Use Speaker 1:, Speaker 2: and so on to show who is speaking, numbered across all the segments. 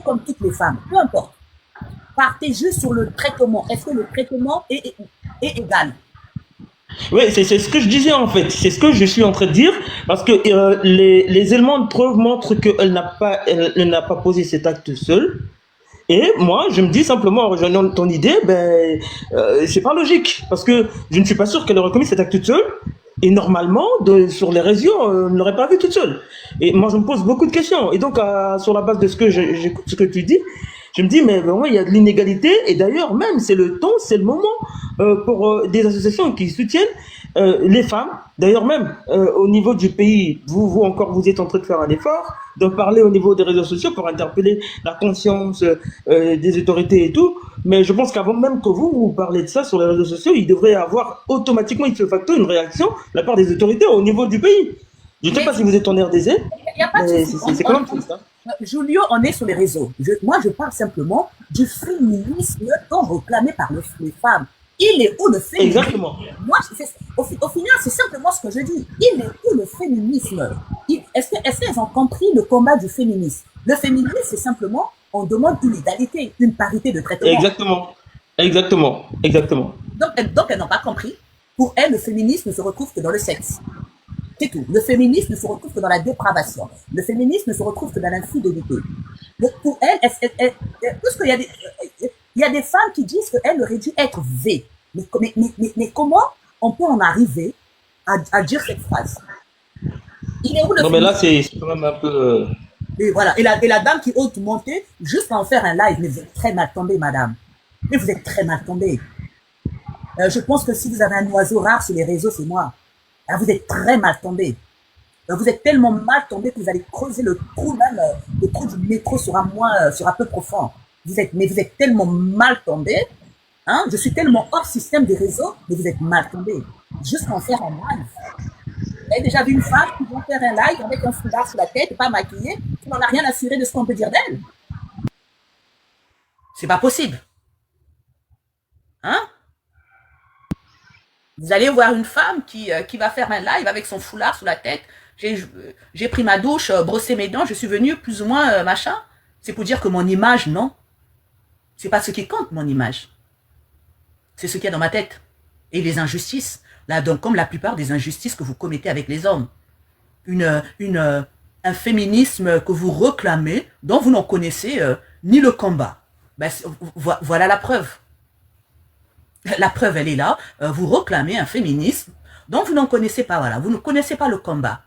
Speaker 1: comme toutes les femmes, peu importe. Partez juste sur le traitement. Est-ce que le traitement est égal?
Speaker 2: Oui, c'est ce que je disais en fait. C'est ce que je suis en train de dire parce que les éléments de preuve montrent elle n'a pas posé cet acte seule. Et moi, je me dis simplement en rejoignant ton idée, c'est pas logique parce que je ne suis pas sûr qu'elle aurait commis cet acte toute seule. Et normalement, sur les réseaux, elle ne l'aurait pas vu toute seule. Et moi, je me pose beaucoup de questions. Et donc, sur la base de ce que j'écoute, ce que tu dis, je me dis, mais vraiment, il y a de l'inégalité. Et d'ailleurs, même, c'est le temps, c'est le moment pour des associations qui soutiennent les femmes. D'ailleurs, même au niveau du pays, vous encore, vous êtes en train de faire un effort, de parler au niveau des réseaux sociaux pour interpeller la conscience des autorités et tout. Mais je pense qu'avant même que vous parlez de ça sur les réseaux sociaux, il devrait y avoir automatiquement, il se facto, une réaction de la part des autorités au niveau du pays. Je ne sais
Speaker 1: Mais
Speaker 2: pas si vous êtes en RDZ,
Speaker 1: il n'y a pas de
Speaker 2: mais
Speaker 1: souci.
Speaker 2: c'est quand même triste. Hein.
Speaker 1: Julio, on est sur les réseaux. Moi, je parle simplement du féminisme tant réclamé par les femmes. Il est où le féminisme?
Speaker 2: Exactement.
Speaker 1: Moi, au final, c'est simplement ce que je dis. Il est où le féminisme? Est-ce qu'elles ont compris le combat du féminisme? Le féminisme, c'est simplement, on demande une égalité, une parité de traitement.
Speaker 2: Exactement. Exactement. Exactement.
Speaker 1: Donc elles n'ont pas compris. Pour elles, le féminisme ne se retrouve que dans le sexe. C'est tout. Le féminisme ne se retrouve que dans la dépravation. Le féminisme ne se retrouve que dans l'infidélité. Donc pour elles, puisqu'il y a des femmes qui disent qu'elles auraient dû être V. Mais comment on peut en arriver à dire cette phrase? Il est où le
Speaker 2: Non, mais là,
Speaker 1: féminisme?
Speaker 2: c'est quand même un peu.
Speaker 1: Et voilà. Et la dame qui ose monter juste pour en faire un live. Mais vous êtes très mal tombée, madame. Mais vous êtes très mal tombée. Je pense que si vous avez un oiseau rare sur les réseaux, c'est moi. Vous êtes très mal tombé. Vous êtes tellement mal tombé que vous allez creuser le trou même, le trou du métro sera peu profond. Mais vous êtes tellement mal tombé, hein, je suis tellement hors système des réseaux, mais vous êtes mal tombé. Juste en faire un live. Vous avez déjà vu une femme qui vient faire un live avec un foulard sur la tête, pas maquillée, qui n'en a rien assuré de ce qu'on peut dire d'elle? C'est pas possible. Hein? Vous allez voir une femme qui va faire un live avec son foulard sous la tête. J'ai pris ma douche, brossé mes dents, je suis venue plus ou moins machin. C'est pour dire que mon image, non. C'est pas ce qui compte, mon image. C'est ce qu'il y a dans ma tête. Et les injustices. Là, donc, comme la plupart des injustices que vous commettez avec les hommes. Un féminisme que vous réclamez, dont vous n'en connaissez ni le combat. Ben, voilà la preuve. La preuve, elle est là. Vous réclamez un féminisme dont vous n'en connaissez pas. Voilà, vous ne connaissez pas le combat.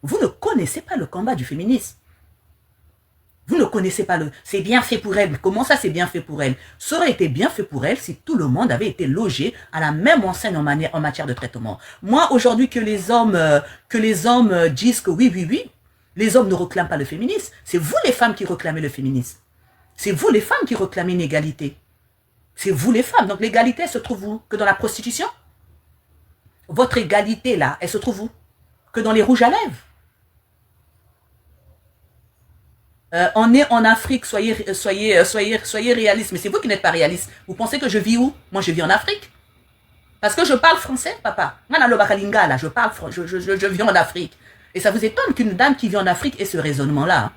Speaker 1: Vous ne connaissez pas le combat du féminisme. Vous ne connaissez pas le... C'est bien fait pour elle. Mais comment ça, c'est bien fait pour elle? Ça aurait été bien fait pour elle si tout le monde avait été logé à la même enseigne en matière de traitement. Moi, aujourd'hui, que les hommes disent que oui, oui, oui, les hommes ne réclament pas le féminisme. C'est vous, les femmes, qui réclamez le féminisme. C'est vous, les femmes, qui réclamez une égalité. C'est vous, les femmes. Donc, l'égalité, elle se trouve où? Que dans la prostitution? Votre égalité, là, elle se trouve où? Que dans les rouges à lèvres? On est en Afrique, soyez réaliste. Mais c'est vous qui n'êtes pas réaliste. Vous pensez que je vis où? Moi, je vis en Afrique. Parce que je parle français, papa. Moi, là, je vis en Afrique. Et ça vous étonne qu'une dame qui vit en Afrique ait ce raisonnement-là. Hein?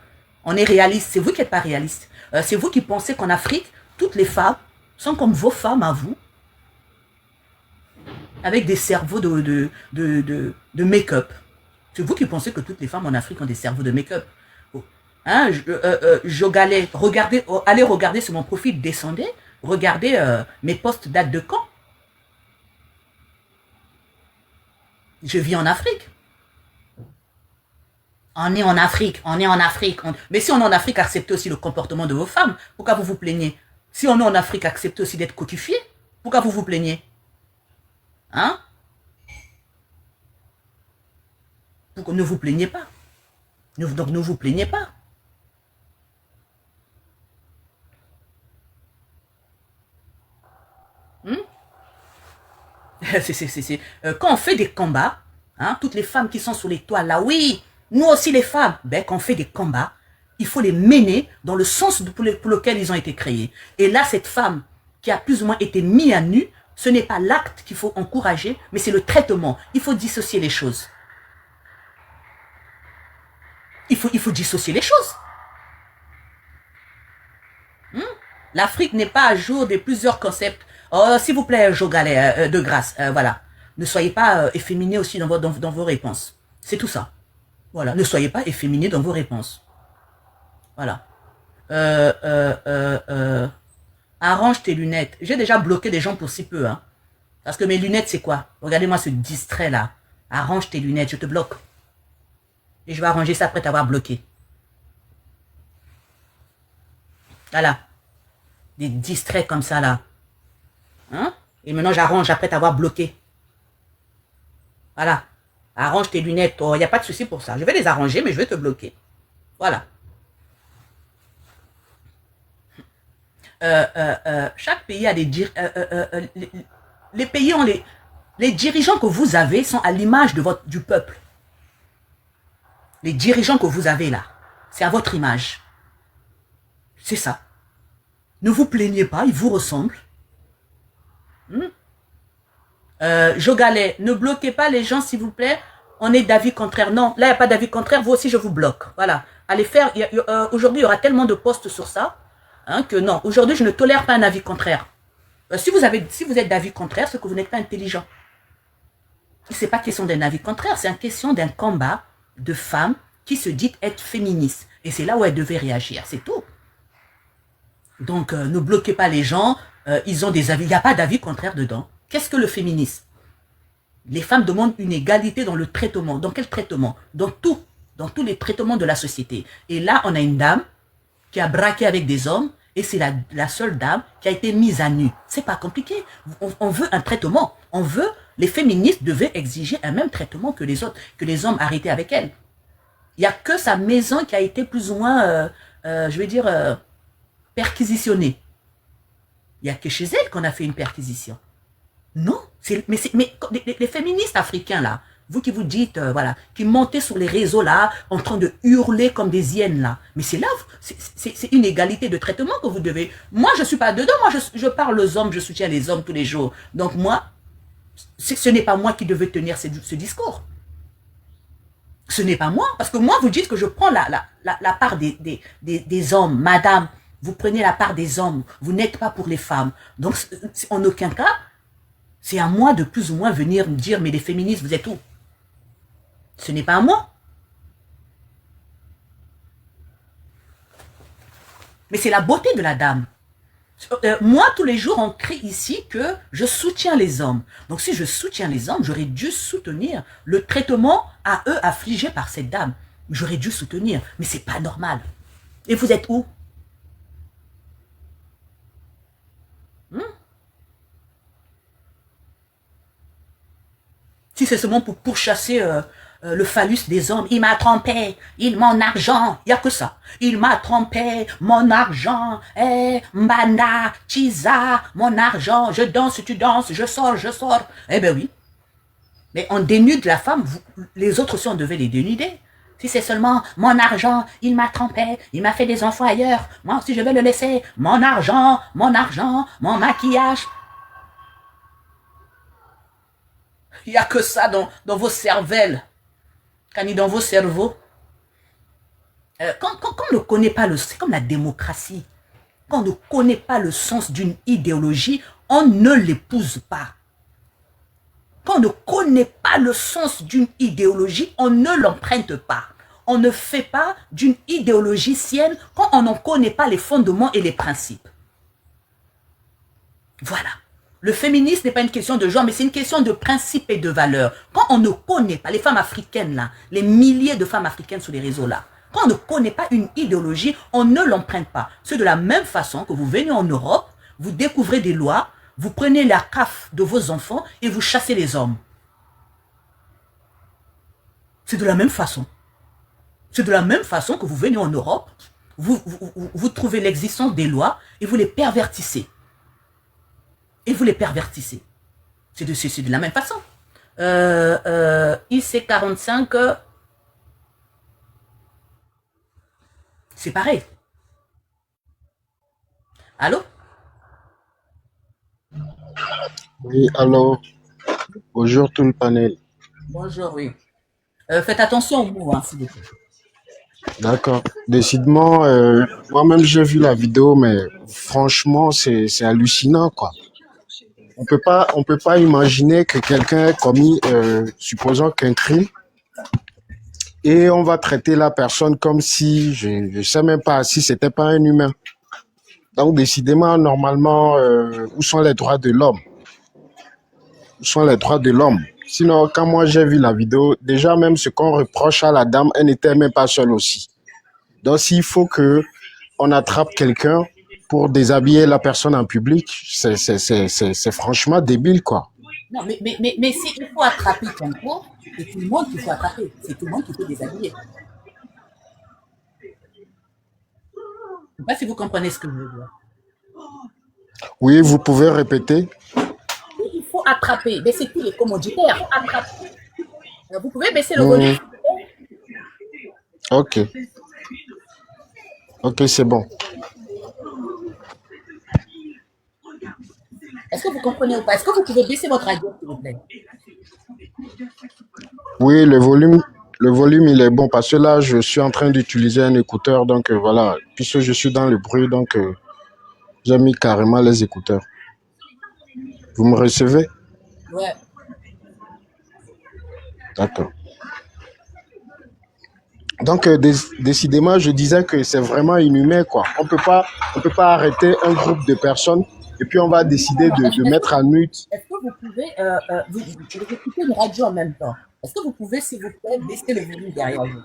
Speaker 1: On est réaliste. C'est vous qui n'êtes pas réaliste. C'est vous qui pensez qu'en Afrique, toutes les femmes sont comme vos femmes à vous, avec des cerveaux de make-up. C'est vous qui pensez que toutes les femmes en Afrique ont des cerveaux de make-up. Hein, allez regarder sur mon profil, descendez, regardez mes posts datent de quand. Je vis en Afrique. On est en Afrique. Mais si on est en Afrique, acceptez aussi le comportement de vos femmes. Pourquoi vous vous plaignez? Si on est en Afrique, acceptez aussi d'être cotifié. Pourquoi vous vous plaignez? Hein? Ne vous plaignez pas. Donc ne vous plaignez pas. Quand on fait des combats, hein, toutes les femmes qui sont sur les toits là, oui, nous aussi les femmes, quand on fait des combats, il faut les mener dans le sens pour lequel ils ont été créés. Et là, cette femme qui a plus ou moins été mise à nu, ce n'est pas l'acte qu'il faut encourager, mais c'est le traitement. Il faut dissocier les choses. Il faut dissocier les choses. L'Afrique n'est pas à jour de plusieurs concepts. Oh, s'il vous plaît, Jogalet, de grâce, voilà. Ne soyez pas efféminés aussi dans vos réponses. C'est tout ça. Voilà, ne soyez pas efféminés dans vos réponses. Voilà. Arrange tes lunettes. J'ai déjà bloqué des gens pour si peu, hein. Parce que mes lunettes, c'est quoi? Regardez-moi ce distrait là. Arrange tes lunettes, je te bloque. Et je vais arranger ça après t'avoir bloqué. Voilà. Des distraits comme ça là. Hein? Et maintenant j'arrange après t'avoir bloqué. Voilà. Arrange tes lunettes. Oh, il n'y a pas de souci pour ça. Je vais les arranger, mais je vais te bloquer. Voilà. Chaque pays a des les pays ont les dirigeants que vous avez sont à l'image du peuple. Les dirigeants que vous avez là, c'est à votre image. C'est ça. Ne vous plaignez pas, ils vous ressemblent. Jogalet, ne bloquez pas les gens s'il vous plaît. On est d'avis contraire. Non, là il n'y a pas d'avis contraire, vous aussi je vous bloque. Voilà. Allez faire, aujourd'hui il y aura tellement de posts sur ça, hein, que non, aujourd'hui je ne tolère pas un avis contraire. Si vous êtes d'avis contraire, c'est que vous n'êtes pas intelligent. C'est pas question d'un avis contraire, c'est une question d'un combat de femmes qui se dit être féministes. Et c'est là où elles devaient réagir, c'est tout. Donc, ne bloquez pas les gens, ils ont des avis, il n'y a pas d'avis contraire dedans. Qu'est-ce que le féminisme? Les femmes demandent une égalité dans le traitement. Dans quel traitement? Dans tous les traitements de la société. Et là, on a une dame qui a braqué avec des hommes, et c'est la seule dame qui a été mise à nu. C'est pas compliqué. On veut un traitement. Les féministes devaient exiger un même traitement que les autres, que les hommes arrêtés avec elle. Il n'y a que sa maison qui a été plus ou moins, je vais dire, perquisitionnée. Il n'y a que chez elle qu'on a fait une perquisition. Non, mais les féministes africains là, vous qui vous dites, voilà, qui montez sur les réseaux là, en train de hurler comme des hyènes là, mais c'est là, c'est une égalité de traitement que vous devez. Moi, je ne suis pas dedans, moi je parle aux hommes, je soutiens les hommes tous les jours. Donc moi, ce n'est pas moi qui devais tenir ce discours. Ce n'est pas moi, parce que moi, vous dites que je prends la part des hommes, madame, vous prenez la part des hommes, vous n'êtes pas pour les femmes. Donc, en aucun cas, c'est à moi de plus ou moins venir me dire, mais les féministes, vous êtes où? Ce n'est pas à moi. Mais c'est la beauté de la dame. Moi, tous les jours, on crie ici que je soutiens les hommes. Donc, si je soutiens les hommes, j'aurais dû soutenir le traitement à eux affligés par cette dame. J'aurais dû soutenir, mais c'est pas normal. Et vous êtes où? Si c'est seulement pour pourchasser le phallus des hommes, il m'a trompé, mon argent, il n'y a que ça. Il m'a trompé, mon argent, Mbana, Chiza, mon argent, je danse, tu danses, je sors, je sors. Eh ben oui. Mais on dénude la femme, les autres aussi on devait les dénuder. Si c'est seulement mon argent, il m'a trompé, il m'a fait des enfants ailleurs, moi aussi je vais le laisser, mon argent, mon maquillage. Il n'y a que ça dans vos cervelles, dans vos cerveaux. Quand on ne connaît pas c'est comme la démocratie. Quand on ne connaît pas le sens d'une idéologie, on ne l'épouse pas. Quand on ne connaît pas le sens d'une idéologie, on ne l'emprunte pas. On ne fait pas d'une idéologie sienne quand on n'en connaît pas les fondements et les principes. Voilà. Le féminisme n'est pas une question de genre, mais c'est une question de principe et de valeur. Quand on ne connaît pas, les femmes africaines là, les milliers de femmes africaines sur les réseaux là, quand on ne connaît pas une idéologie, on ne l'emprunte pas. C'est de la même façon que vous venez en Europe, vous découvrez des lois, vous prenez la CAF de vos enfants et vous chassez les hommes. C'est de la même façon. C'est de la même façon que vous venez en Europe, vous trouvez l'existence des lois et vous les pervertissez. Et vous les pervertissez. C'est de la même façon. IC45, c'est pareil. Allô?
Speaker 3: Oui, alors, bonjour tout le panel.
Speaker 1: Bonjour, oui. Faites attention aux mots, hein, s'il vous plaît.
Speaker 3: D'accord. Décidément, moi-même j'ai vu la vidéo, mais franchement, c'est hallucinant, quoi. On peut pas imaginer que quelqu'un ait commis, supposons qu'un crime, et on va traiter la personne comme si, je sais même pas, si c'était pas un humain. Donc, décidément, normalement, où sont les droits de l'homme? Où sont les droits de l'homme? Sinon, quand moi j'ai vu la vidéo, déjà même ce qu'on reproche à la dame, elle n'était même pas seule aussi. Donc, s'il faut que on attrape quelqu'un pour déshabiller la personne en public, c'est franchement débile, quoi.
Speaker 1: Non, mais si il faut attraper quelqu'un, c'est tout le monde qu'il faut attraper. C'est tout le monde qui peut déshabiller. Je ne sais pas si vous comprenez ce que je veux dire.
Speaker 3: Oui, vous pouvez répéter?
Speaker 1: Il faut attraper. Mais c'est tous les commoditaires. Attraper. Vous pouvez baisser le volume.
Speaker 3: Hmm, ok, ok, c'est bon.
Speaker 1: Est-ce que vous comprenez ou pas? Est-ce que vous pouvez baisser votre radio, s'il vous plaît?
Speaker 3: Oui, le volume, il est bon parce que là, je suis en train d'utiliser un écouteur, donc voilà. Puisque je suis dans le bruit, donc j'ai mis carrément les écouteurs. Vous me recevez?
Speaker 1: Ouais.
Speaker 3: D'accord. Donc, décidément, je disais que c'est vraiment inhumain, quoi. On peut pas arrêter un groupe de personnes et puis on va décider
Speaker 1: Non,
Speaker 3: de mettre à nu.
Speaker 1: est-ce que vous pouvez vous écoutez une radio en même temps? Est-ce que vous pouvez, s'il vous plaît, baisser le volume derrière vous?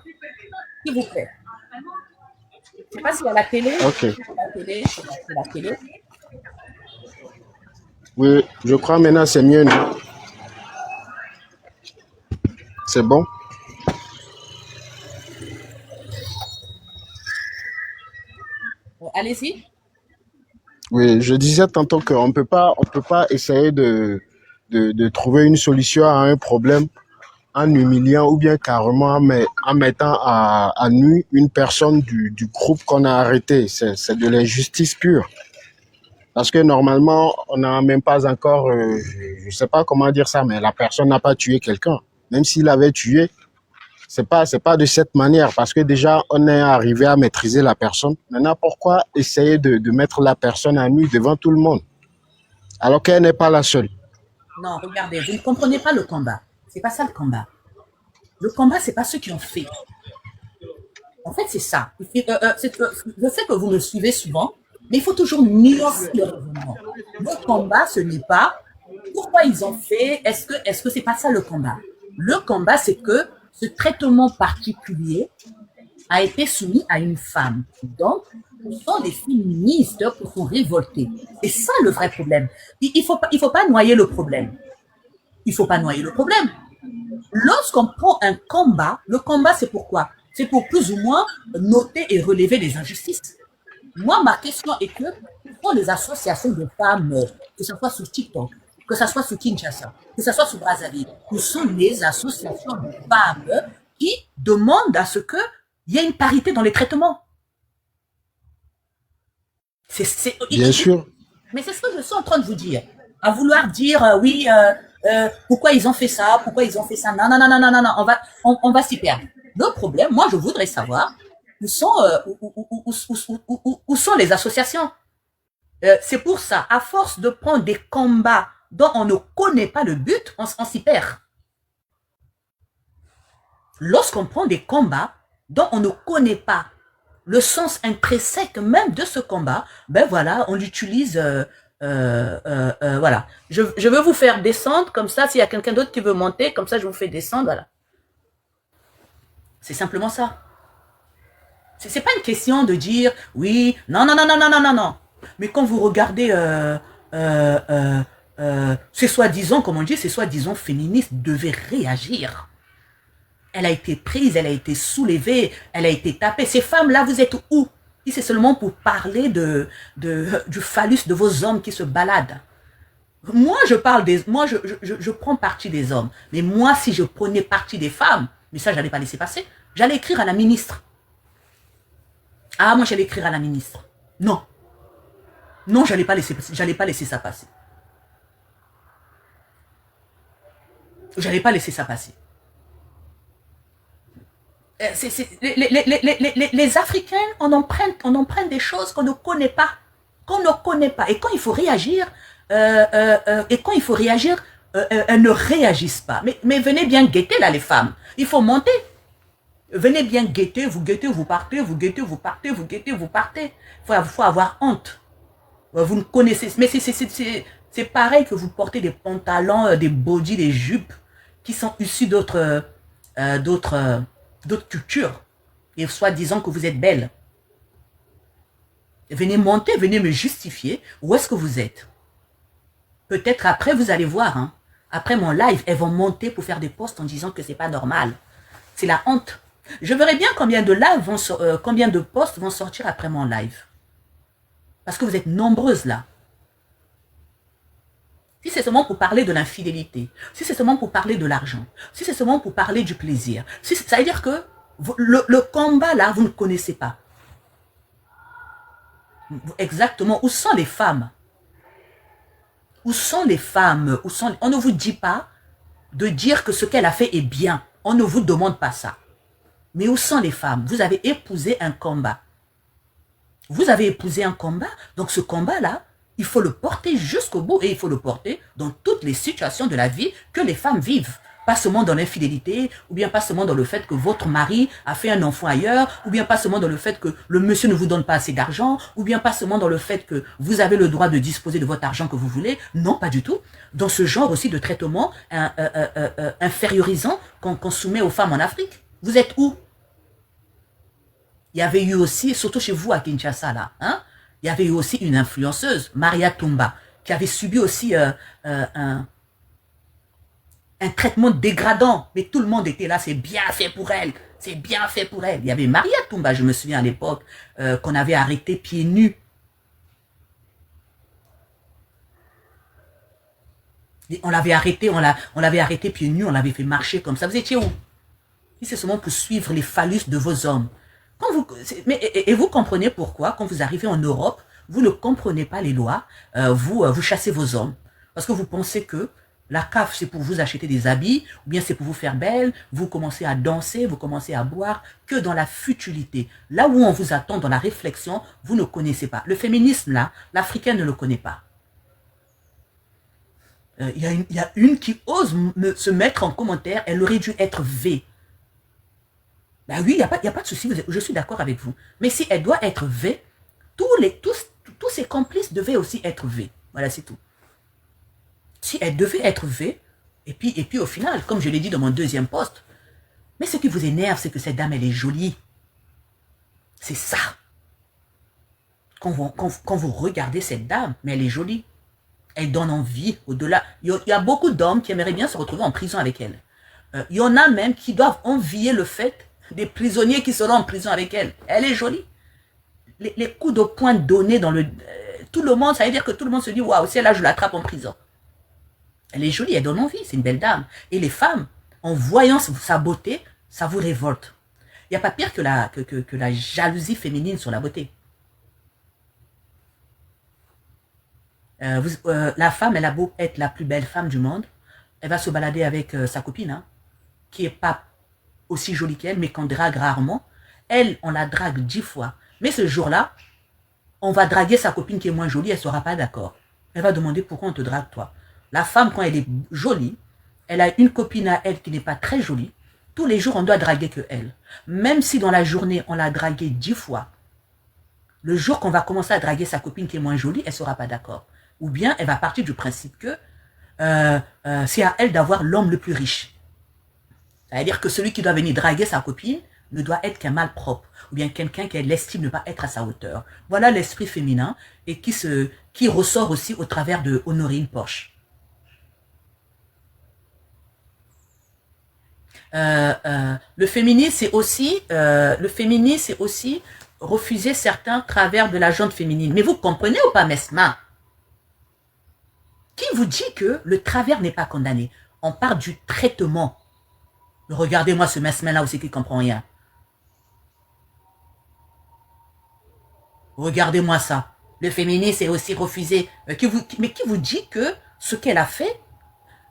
Speaker 1: S'il vous plaît. Je ne sais pas s'il y a la télé.
Speaker 3: Ok.
Speaker 1: La télé, c'est la télé.
Speaker 3: Oui, je crois maintenant c'est mieux, non? C'est bon?
Speaker 1: Allez-y.
Speaker 3: Oui, je disais tantôt qu'on on peut pas essayer de trouver une solution à un problème en humiliant ou bien carrément en mettant à nu une personne du groupe qu'on a arrêté. C'est de l'injustice pure. Parce que normalement, on n'a même pas encore, je ne sais pas comment dire ça, mais la personne n'a pas tué quelqu'un. Même s'il avait tué, c'est pas de cette manière, parce que déjà, on est arrivé à maîtriser la personne. Maintenant, pourquoi essayer de mettre la personne à nu devant tout le monde, alors qu'elle n'est pas la seule?
Speaker 1: Non, regardez, vous ne comprenez pas le combat. C'est pas ça le combat. Le combat, c'est pas ceux qui ont fait. En fait, c'est ça. Je sais que vous me suivez souvent, mais il faut toujours nuancer le raisonnement. Le combat, ce n'est pas pourquoi ils ont fait. Est-ce que c'est pas ça le combat? Le combat, c'est que ce traitement particulier a été soumis à une femme. Donc, ce sont des féministes qui sont révoltés. C'est ça le vrai problème. Il faut pas noyer le problème. Il faut pas noyer le problème. Lorsqu'on prend un combat, le combat, c'est pourquoi? C'est pour plus ou moins noter et relever les injustices. Moi, ma question est que pour les associations de femmes, que ce soit sur TikTok, que ce soit sur Kinshasa, que ce soit sur Brazzaville, où sont les associations de femmes qui demandent à ce qu'il y ait une parité dans les traitements.
Speaker 3: Bien sûr.
Speaker 1: Mais c'est ce que je suis en train de vous dire. À vouloir dire, oui, pourquoi ils ont fait ça, pourquoi ils ont fait ça. Non, non, non, non, non, non, non, on va s'y perdre. Le problème, moi, je voudrais savoir où sont, où sont les associations. C'est pour ça, à force de prendre des combats dont on ne connaît pas le but, on s'y perd. Lorsqu'on prend des combats dont on ne connaît pas le sens intrinsèque même de ce combat, ben voilà, on l'utilise. Voilà. Je veux vous faire descendre, comme ça, s'il y a quelqu'un d'autre qui veut monter, comme ça, je vous fais descendre, voilà. C'est simplement ça. C'est pas une question de dire, oui, non, non, non, non, non, non, non, non. Mais quand vous regardez, ces soi-disant, comme on dit, ces soi-disant féministes devaient réagir. Elle a été prise, elle a été soulevée, elle a été tapée. Ces femmes-là, vous êtes où? Si c'est seulement pour parler du phallus de vos hommes qui se baladent. Moi, je prends parti des hommes. Mais moi, si je prenais parti des femmes, mais ça, j'allais pas laisser passer. J'allais écrire à la ministre. Ah, moi, j'allais écrire à la ministre. Non. Non, j'allais pas laisser ça passer. J'allais pas laisser ça passer. Les Africains, on emprunte des choses qu'on ne connaît pas. qu'on ne connaît pas. Et quand il faut réagir, elles ne réagissent pas. Mais venez bien guetter là les femmes. Il faut monter. Venez bien guetter, vous partez, vous guettez, vous partez, vous guettez, vous partez. Il faut avoir honte. Vous ne connaissez... Mais c'est pareil que vous portez des pantalons, des bodys, des jupes qui sont issus d'autres cultures. Et soi-disant que vous êtes belle. Venez monter, venez me justifier où est-ce que vous êtes. Peut-être après, vous allez voir. Hein. Après mon live, elles vont monter pour faire des posts en disant que c'est pas normal. C'est la honte. Je verrai bien combien de posts vont sortir après mon live. Parce que vous êtes nombreuses là. Si c'est seulement pour parler de l'infidélité, si c'est seulement pour parler de l'argent, si c'est seulement pour parler du plaisir, ça veut dire que le combat là, vous ne connaissez pas. Exactement. Où sont les femmes? Où sont les femmes? On ne vous dit pas de dire que ce qu'elle a fait est bien. On ne vous demande pas ça. Mais où sont les femmes? Vous avez épousé un combat. Vous avez épousé un combat. Donc ce combat-là, il faut le porter jusqu'au bout. Et il faut le porter dans toutes les situations de la vie que les femmes vivent. Pas seulement dans l'infidélité, ou bien pas seulement dans le fait que votre mari a fait un enfant ailleurs, ou bien pas seulement dans le fait que le monsieur ne vous donne pas assez d'argent, ou bien pas seulement dans le fait que vous avez le droit de disposer de votre argent que vous voulez. Non, pas du tout. Dans ce genre aussi de traitement infériorisant qu'on soumet aux femmes en Afrique. Vous êtes où? Il y avait eu aussi, surtout chez vous à Kinshasa, là, hein, il y avait eu aussi une influenceuse, Maria Tumba, qui avait subi aussi un traitement dégradant. Mais tout le monde était là, c'est bien fait pour elle, c'est bien fait pour elle. Il y avait Maria Tumba, je me souviens à l'époque, qu'on avait arrêté pieds nus. Et on l'avait arrêté, on l'avait arrêté pieds nus, on l'avait fait marcher comme ça. Vous étiez où? C'est seulement pour suivre les phallus de vos hommes. Et vous comprenez pourquoi, quand vous arrivez en Europe, vous ne comprenez pas les lois, vous chassez vos hommes. Parce que vous pensez que la CAF, c'est pour vous acheter des habits, ou bien c'est pour vous faire belle, vous commencez à danser, vous commencez à boire, que dans la futilité. Là où on vous attend dans la réflexion, vous ne connaissez pas. Le féminisme, là, l'Africain ne le connaît pas. Il y a une qui ose se mettre en commentaire, elle aurait dû être V. Ben oui, il n'y a pas de souci, je suis d'accord avec vous. Mais si elle doit être V, tous ses complices devaient aussi être V. Voilà, c'est tout. Si elle devait être V, et puis au final, comme je l'ai dit dans mon deuxième post, mais ce qui vous énerve, c'est que cette dame, elle est jolie. C'est ça. Quand vous regardez cette dame, mais elle est jolie. Elle donne envie au-delà. Il y a beaucoup d'hommes qui aimeraient bien se retrouver en prison avec elle. Il y en a même qui doivent envier le fait des prisonniers qui seront en prison avec elle. Elle est jolie. Les coups de poing donnés dans le... tout le monde, ça veut dire que tout le monde se dit, waouh, si là je l'attrape en prison. Elle est jolie, elle donne envie, c'est une belle dame. Et les femmes, en voyant sa beauté, ça vous révolte. Il n'y a pas pire que la jalousie féminine sur la beauté. La femme, elle a beau être la plus belle femme du monde, elle va se balader avec sa copine, hein, qui n'est pas aussi jolie qu'elle, mais qu'on drague rarement. Elle, on la drague 10 fois. Mais ce jour-là, on va draguer sa copine qui est moins jolie, elle ne sera pas d'accord. Elle va demander pourquoi on te drague toi. La femme, quand elle est jolie, elle a une copine à elle qui n'est pas très jolie. Tous les jours, on doit draguer que elle. Même si dans la journée, on l'a draguée 10 fois, le jour qu'on va commencer à draguer sa copine qui est moins jolie, elle ne sera pas d'accord. Ou bien, elle va partir du principe que c'est à elle d'avoir l'homme le plus riche. C'est-à-dire que celui qui doit venir draguer sa copine ne doit être qu'un malpropre, ou bien quelqu'un qui l'estime ne pas être à sa hauteur. Voilà l'esprit féminin et qui ressort aussi au travers de Honorine Porsche. Le féminisme, c'est aussi refuser certains travers de la jante féminine. Mais vous comprenez ou pas, Mesma? Qui vous dit que le travers n'est pas condamné? On parle du traitement. Regardez-moi ce Mesma-là aussi qui ne comprend rien. Regardez-moi ça. Le féminisme, c'est aussi refusé. Mais qui vous dit que ce qu'elle a fait,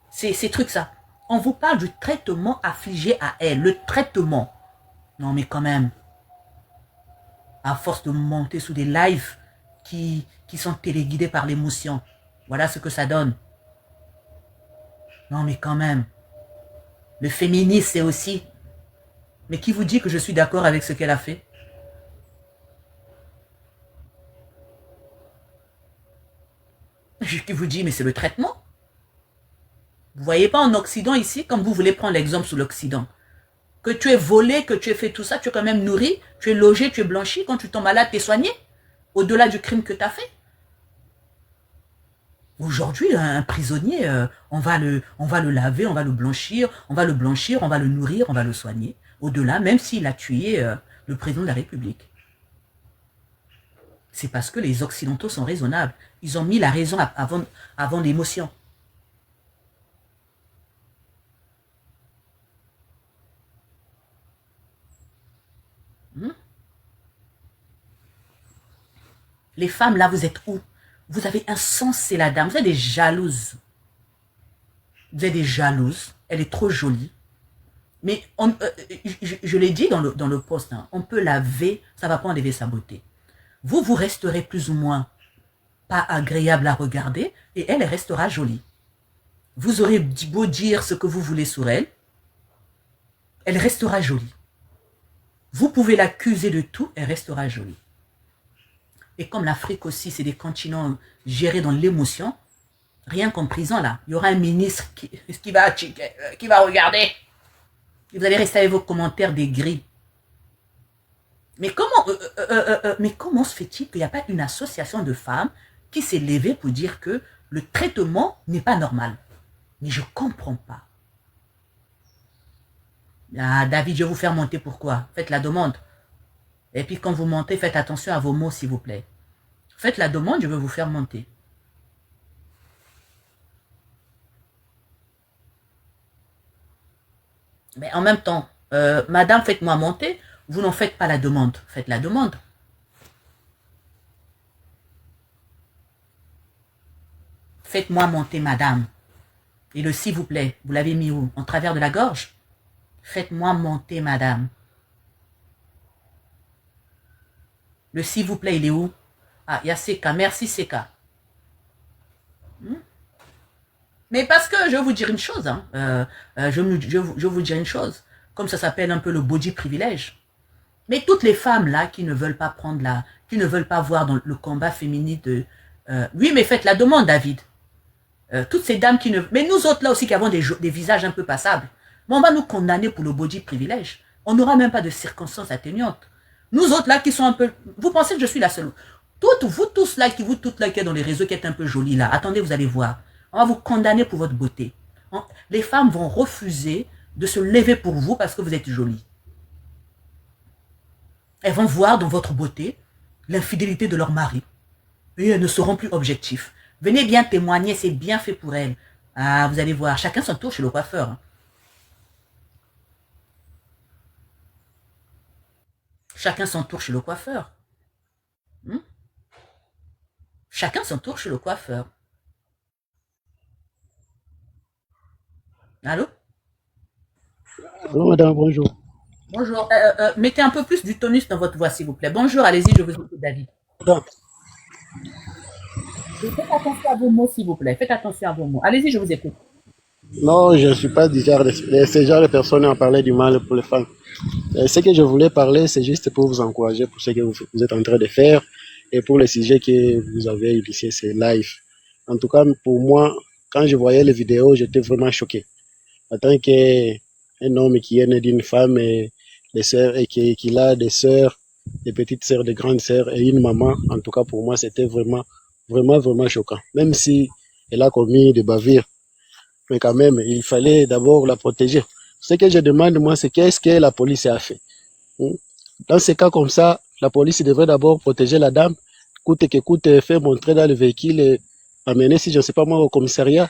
Speaker 1: c'est ces trucs ça? On vous parle du traitement affligé à elle. Le traitement. Non, mais quand même. À force de monter sous des lives qui sont téléguidés par l'émotion. Voilà ce que ça donne. Non, mais quand même, le féminisme, c'est aussi... Mais qui vous dit que je suis d'accord avec ce qu'elle a fait? Qui vous dit, mais c'est le traitement. Vous voyez pas en Occident ici, comme vous voulez prendre l'exemple sur l'Occident, que tu es volé, que tu es fait tout ça, tu es quand même nourri, tu es logé, tu es blanchi, quand tu tombes malade, tu es soigné, au-delà du crime que tu as fait. Aujourd'hui, un prisonnier, on va le laver, on va le blanchir, on va le nourrir, on va le soigner. Au-delà, même s'il a tué le président de la République. C'est parce que les Occidentaux sont raisonnables. Ils ont mis la raison avant l'émotion. Les femmes, là, vous êtes où? Vous avez insensé la dame. Vous êtes des jalouses. Vous êtes des jalouses. Elle est trop jolie. Mais je l'ai dit dans le post, hein, on peut laver, ça ne va pas enlever sa beauté. Vous resterez plus ou moins pas agréable à regarder et elle restera jolie. Vous aurez beau dire ce que vous voulez sur elle, elle restera jolie. Vous pouvez l'accuser de tout, elle restera jolie. Et comme l'Afrique aussi, c'est des continents gérés dans l'émotion, rien qu'en prison là, il y aura un ministre qui va regarder. Et vous allez rester avec vos commentaires des grilles. Mais comment se fait-il qu'il n'y a pas une association de femmes qui s'est levée pour dire que le traitement n'est pas normal? Mais je ne comprends pas. Ah, David, je vais vous faire monter pourquoi? Faites la demande. Et puis quand vous montez, faites attention à vos mots, s'il vous plaît. Faites la demande, je vais vous faire monter. Mais en même temps, madame, faites-moi monter. Vous n'en faites pas la demande. Faites la demande. Faites-moi monter, madame. Et le s'il vous plaît, vous l'avez mis où? En travers de la gorge? Faites-moi monter, madame. Le s'il vous plaît, il est où? Ah, il y a Seka. Merci, Seka. Mais parce que je vais vous dire une chose. Hein, je vais vous dire une chose. Comme ça s'appelle un peu le body privilège. Mais toutes les femmes là qui ne veulent pas prendre qui ne veulent pas voir dans le combat féminin de... oui, mais faites la demande, David. Toutes ces dames qui ne... Mais nous autres là aussi qui avons des visages un peu passables, mais on va nous condamner pour le body privilège. On n'aura même pas de circonstances atténuantes. Nous autres là qui sont un peu... Vous pensez que je suis la seule? Vous tous là qui êtes dans les réseaux qui êtes un peu jolis là, attendez, vous allez voir. On va vous condamner pour votre beauté. Les femmes vont refuser de se lever pour vous parce que vous êtes jolie. Elles vont voir dans votre beauté l'infidélité de leur mari. Et elles ne seront plus objectifs. Venez bien témoigner, c'est bien fait pour elles. Ah, vous allez voir, chacun son tour chez le coiffeur. Hein. Chacun son tour chez le coiffeur. Chacun son tour chez le coiffeur. Allô?
Speaker 4: Allô, madame, bonjour.
Speaker 1: Bonjour. Mettez un peu plus du tonus dans votre voix, s'il vous plaît. Bonjour, allez-y, je vous écoute, David. Faites attention à vos mots, s'il vous plaît. Faites attention à vos mots. Allez-y, je vous écoute.
Speaker 4: Non, je ne suis pas du genre de ce genre de personne à parler du mal pour les femmes. Ce que je voulais parler, c'est juste pour vous encourager pour ce que vous êtes en train de faire et pour le sujet que vous avez initié, c'est live. En tout cas, pour moi, quand je voyais les vidéos, j'étais vraiment choqué. En tant qu'un homme qui est né d'une femme et des sœurs et qu'il a des sœurs, des petites sœurs, des grandes sœurs et une maman, en tout cas pour moi, c'était vraiment, vraiment, vraiment choquant. Même si elle a commis des bavures, mais quand même, il fallait d'abord la protéger. Ce que je demande, moi, c'est qu'est-ce que la police a fait. Dans ces cas comme ça, la police devrait d'abord protéger la dame, coûte que coûte, faire montrer dans le véhicule et amener, si je ne sais pas moi, au commissariat,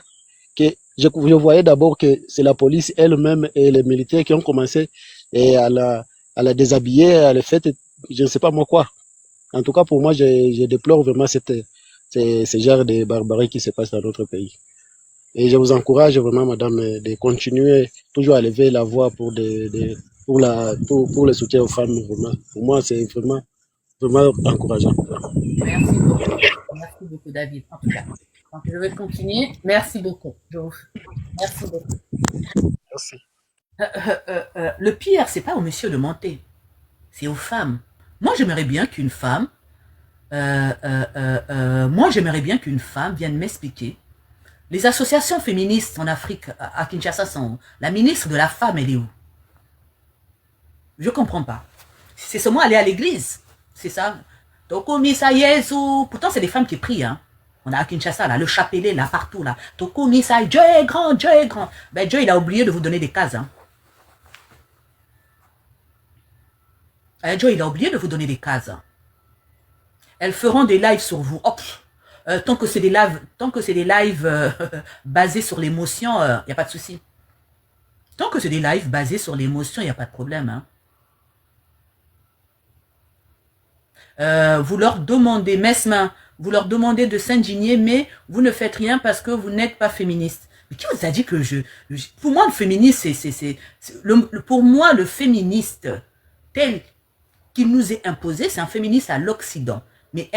Speaker 4: que je voyais d'abord que c'est la police elle-même et les militaires qui ont commencé à la déshabiller, à la faire, je ne sais pas moi quoi. En tout cas, pour moi, je déplore vraiment ce genre de barbarie qui se passe dans notre pays. Et je vous encourage vraiment, madame, de continuer toujours à lever la voix pour pour le soutien aux femmes. Vraiment. Pour moi, c'est vraiment, vraiment encourageant.
Speaker 1: Merci beaucoup. beaucoup, David, en tout cas. Donc, je vais continuer. Merci beaucoup. Merci beaucoup.
Speaker 4: Merci.
Speaker 1: Le pire, c'est pas aux messieurs de monter, c'est aux femmes. Moi, j'aimerais bien qu'une femme, vienne m'expliquer. Les associations féministes en Afrique, à Kinshasa, sont... La ministre de la femme, elle est où? Je comprends pas. C'est seulement aller à l'église. C'est ça. Toko Misa Yesu. Pourtant, c'est des femmes qui prient. Hein. On a à Kinshasa, là, le chapelet, là, partout, là. Toko Misa, Dieu est grand, Dieu est grand. Ben, Dieu, il a oublié de vous donner des cases. Hein. Dieu, il a oublié de vous donner des cases. Elles feront des lives sur vous. Hop. Tant que c'est des lives, basés sur l'émotion, il n'y a pas de souci. Tant que c'est des lives basés sur l'émotion, il n'y a pas de problème. Hein. Vous leur demandez, Mesmin, vous leur demandez de s'indigner, mais vous ne faites rien parce que vous n'êtes pas féministe. Mais qui vous a dit que pour moi, le féministe, pour moi, le féministe tel qu'il nous est imposé, c'est un féministe à l'Occident. Mais